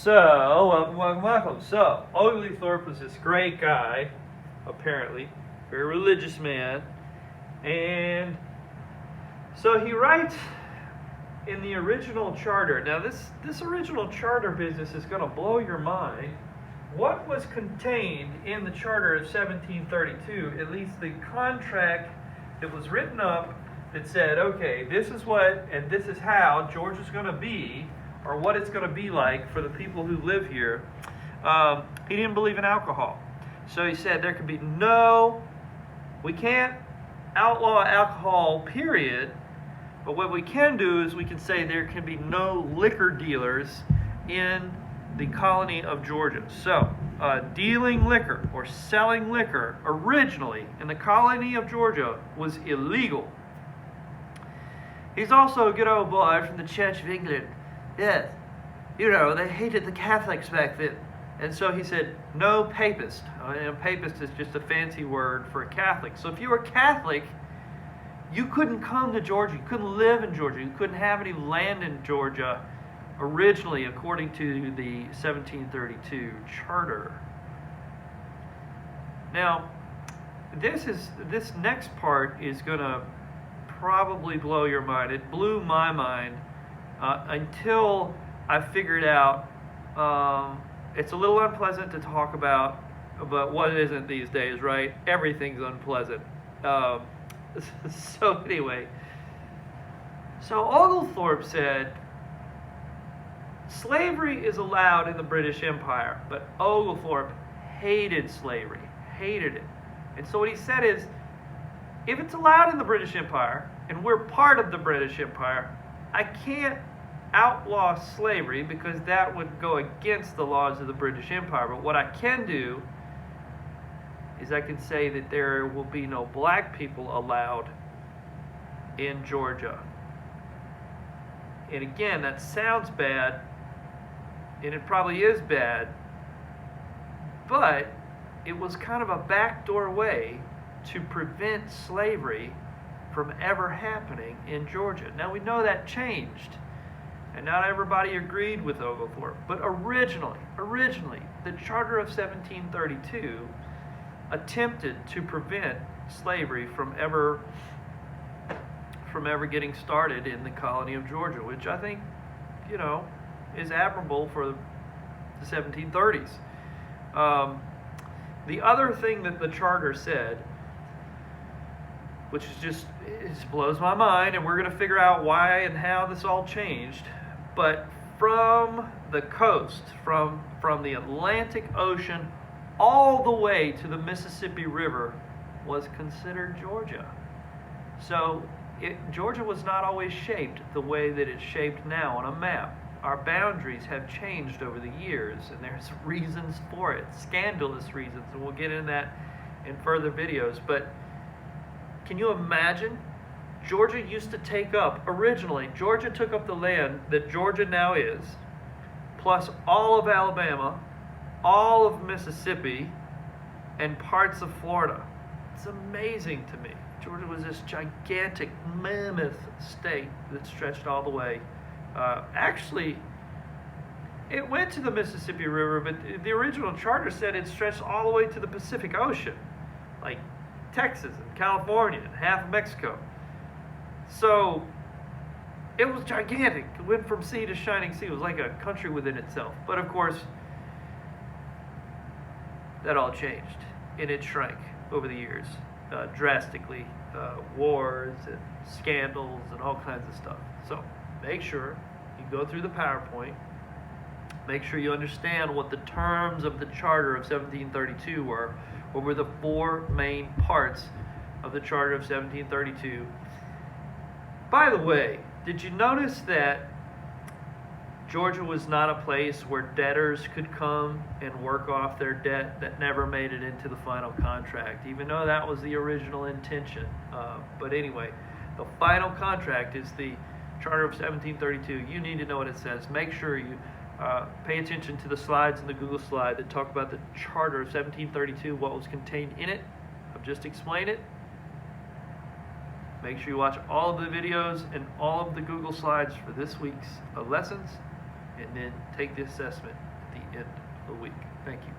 Welcome. So, Oglethorpe was this great guy, apparently, very religious man, and so he writes in the original charter. Now, this original charter business is going to blow your mind. What was contained in the charter of 1732, at least the contract that was written up that said, okay, this is what and this is how Georgia's going to be, or what it's going to be like for the people who live here. He didn't believe in alcohol. So he said there could be we can't outlaw alcohol, period. But what we can do is we can say there can be no liquor dealers in the colony of Georgia. So dealing liquor or selling liquor originally in the colony of Georgia was illegal. He's also a good old boy from the Church of England. Yes, they hated the Catholics back then. And so he said, no papist. Papist is just a fancy word for a Catholic. So if you were Catholic, you couldn't come to Georgia. You couldn't live in Georgia. You couldn't have any land in Georgia originally, according to the 1732 charter. Now, this next part is going to probably blow your mind. It blew my mind until I figured out it's a little unpleasant to talk about, but what isn't these days, right? Everything's unpleasant. So anyway, Oglethorpe said slavery is allowed in the British Empire, but Oglethorpe hated slavery, hated it. And so what he said is, if it's allowed in the British Empire, and we're part of the British Empire, I can't outlaw slavery because that would go against the laws of the British Empire. But what I can do is I can say that there will be no black people allowed in Georgia. And again, that sounds bad, and it probably is bad, but it was kind of a backdoor way to prevent slavery from ever happening in Georgia. Now we know that changed, and not everybody agreed with Oglethorpe, but originally, the Charter of 1732 attempted to prevent slavery from ever getting started in the colony of Georgia, which I think, is admirable for the 1730s. The other thing that the charter said, which is it blows my mind, and we're going to figure out why and how this all changed, but from the coast, from the Atlantic Ocean all the way to the Mississippi River was considered Georgia. So Georgia was not always shaped the way that it's shaped now on a map. Our boundaries have changed over the years, and there's reasons for it, scandalous reasons, and we'll get into that in further videos. But can you imagine? Georgia used to take up, originally, Georgia took up the land that Georgia now is, plus all of Alabama, all of Mississippi, and parts of Florida. It's amazing to me. Georgia was this gigantic, mammoth state that stretched all the way. Actually, it went to the Mississippi River, but the original charter said it stretched all the way to the Pacific Ocean, like Texas and California and half of Mexico. So it was gigantic. It went from sea to shining sea. It was like a country within itself. But of course, that all changed, and it shrank over the years drastically. Wars and scandals and all kinds of stuff. So make sure you go through the PowerPoint. Make sure you understand what the terms of the Charter of 1732 were. What were the four main parts of the Charter of 1732? By the way, did you notice that Georgia was not a place where debtors could come and work off their debt that never made it into the final contract, even though that was the original intention? But anyway, the final contract is the Charter of 1732. You need to know what it says. Make sure you pay attention to the slides in the Google slide that talk about the Charter of 1732, what was contained in it. I've just explained it. Make sure you watch all of the videos and all of the Google slides for this week's lessons. and then take the assessment at the end of the week. Thank you.